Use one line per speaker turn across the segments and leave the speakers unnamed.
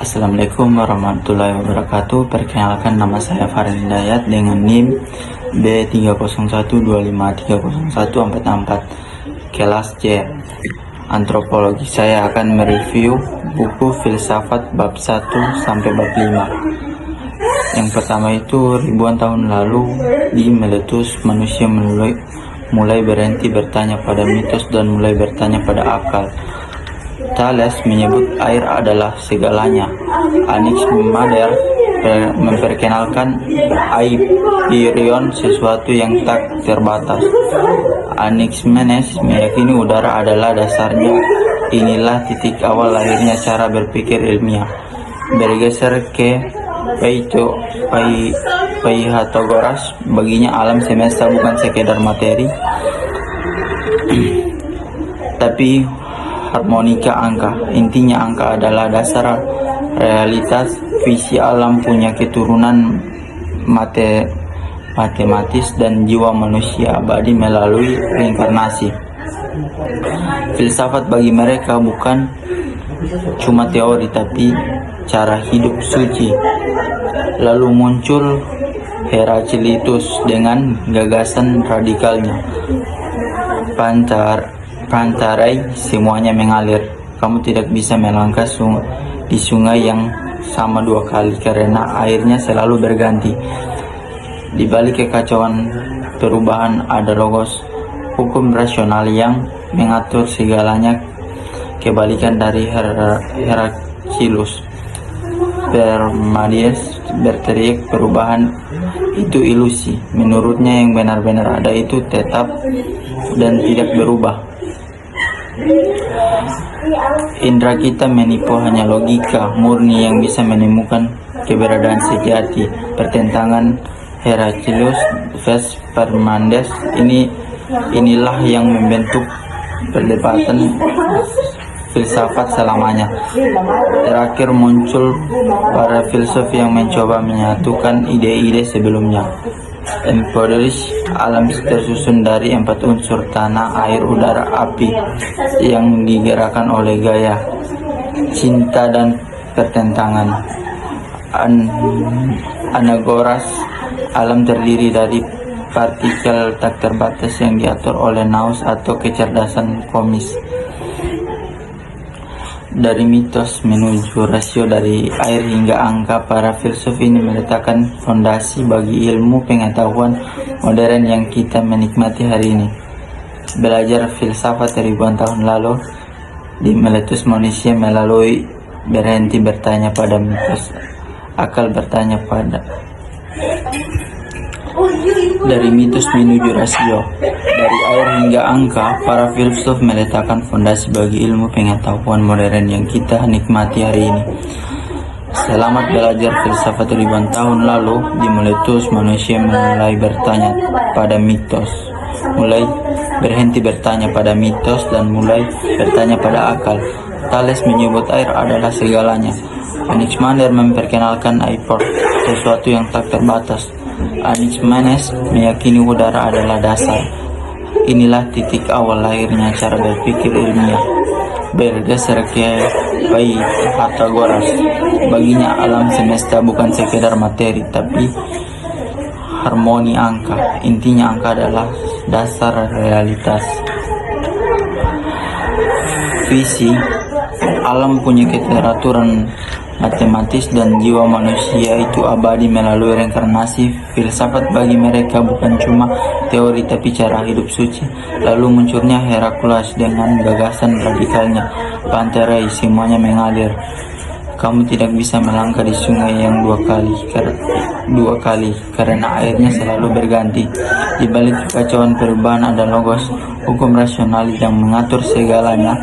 Assalamualaikum warahmatullahi wabarakatuh. Perkenalkan, nama saya Farid Hidayat dengan NIM B30125301444 kelas C Antropologi. Saya akan mereview buku filsafat bab 1 sampai bab 5. Yang pertama itu, ribuan tahun lalu di Miletus manusia mulai berhenti bertanya pada mitos dan mulai bertanya pada akal. Thales menyebut air adalah segalanya. Anaximander memperkenalkan Hyperion, sesuatu yang tak terbatas. Anaximenes meyakini udara adalah dasarnya. Inilah titik awal lahirnya cara berpikir ilmiah. Bergeser ke Pythagoras, baginya alam semesta bukan sekedar materi, tapi harmonika angka. Intinya angka adalah dasar realitas. Visi alam punya keturunan matematis dan jiwa manusia abadi melalui reinkarnasi. Filsafat bagi mereka bukan cuma teori tapi cara hidup suci. Lalu muncul Heraklitus dengan gagasan radikalnya. Pantarai semuanya mengalir. Kamu tidak bisa melangkah di sungai yang sama dua kali karena airnya selalu berganti. Di balik kekacauan perubahan ada logos, hukum rasional yang mengatur segalanya. Kebalikan dari Heraklitus, Parmenides berteriak perubahan itu ilusi. Menurutnya yang benar-benar ada itu tetap dan tidak berubah. Indra kita menipu hanya logika murni yang bisa menemukan keberadaan sejati. Pertentangan Heraklitus vs Parmenides inilah yang membentuk perdebatan filsafat selamanya. Terakhir muncul para filsuf yang mencoba menyatukan ide-ide sebelumnya. Empedokles, alam tersusun dari 4 unsur: tanah, air, udara, api, yang digerakkan oleh gaya, cinta, dan pertentangan. Anaxagoras, alam terdiri dari partikel tak terbatas yang diatur oleh nous atau kecerdasan komis. Dari mitos menuju rasio, dari air hingga angka, para filsuf ini meletakkan fondasi bagi ilmu pengetahuan modern yang kita menikmati hari ini. Belajar filsafat ribuan tahun lalu di Miletus, manusia melalui berhenti bertanya pada mitos, akal bertanya pada dari mitos menuju rasio, dari air hingga angka, para filsuf meletakkan fondasi bagi ilmu pengetahuan modern yang kita nikmati hari ini. Selamat belajar filsafat ribuan tahun lalu di Miletus, manusia mulai bertanya pada mitos, mulai berhenti bertanya pada mitos dan mulai bertanya pada akal. Thales menyebut air adalah segalanya. Anaximander memperkenalkan Hyperion, sesuatu yang tak terbatas. Anaximenes meyakini udara adalah dasar. Inilah titik awal lahirnya cara berpikir ilmiah. Bergeser ke Pythagoras, baginya alam semesta bukan sekedar materi tapi harmoni angka. Intinya angka adalah dasar realitas. Visi alam punya keteraturan matematis dan jiwa manusia itu abadi melalui reinkarnasi. Filsafat bagi mereka bukan cuma teori tapi cara hidup suci. Lalu munculnya Heraklitus dengan gagasan radikalnya. Pantarai semuanya mengalir. Kamu tidak bisa melangkah di sungai yang dua kali karena airnya selalu berganti. Di balik kekacauan perubahan ada logos, hukum rasional yang mengatur segalanya.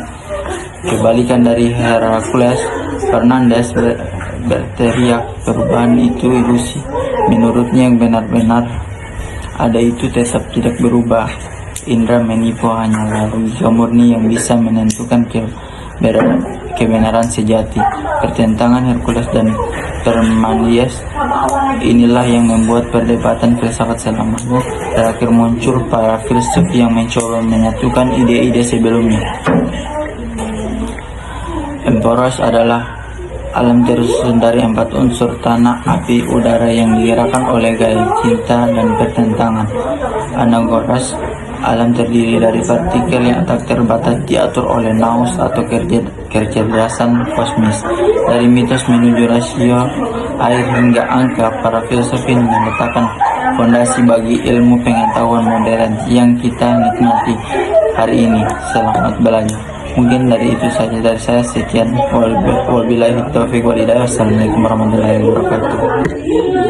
Kebalikan dari Heraklitus, Parmenides berteriak perubahan itu ilusi. Menurutnya yang benar-benar ada itu tetap tidak berubah. Indra menipu hanya logika murni yang bisa menentukan kebenaran sejati. Pertentangan Hercules dan Parmenides inilah yang membuat perdebatan filsafat selamanya. Terakhir muncul para filsuf yang mencoba menyatukan ide-ide sebelumnya. Empedokles adalah Alam tersusun dari 4 unsur tanah, api, udara yang digerakkan oleh gaya cinta dan pertentangan. Anagoras, alam terdiri dari partikel yang tak terbatas diatur oleh naus atau kecerdasan kosmis. Dari mitos menuju rasio, air hingga angka, para filsuf ini meletakkan fondasi bagi ilmu pengetahuan modern yang kita nikmati hari ini. Selamat belajar. Mungkin dari itu saja dari saya. Sekian. Wabillahi taufiq wal hidayah. Wassalamualaikum warahmatullahi wabarakatuh.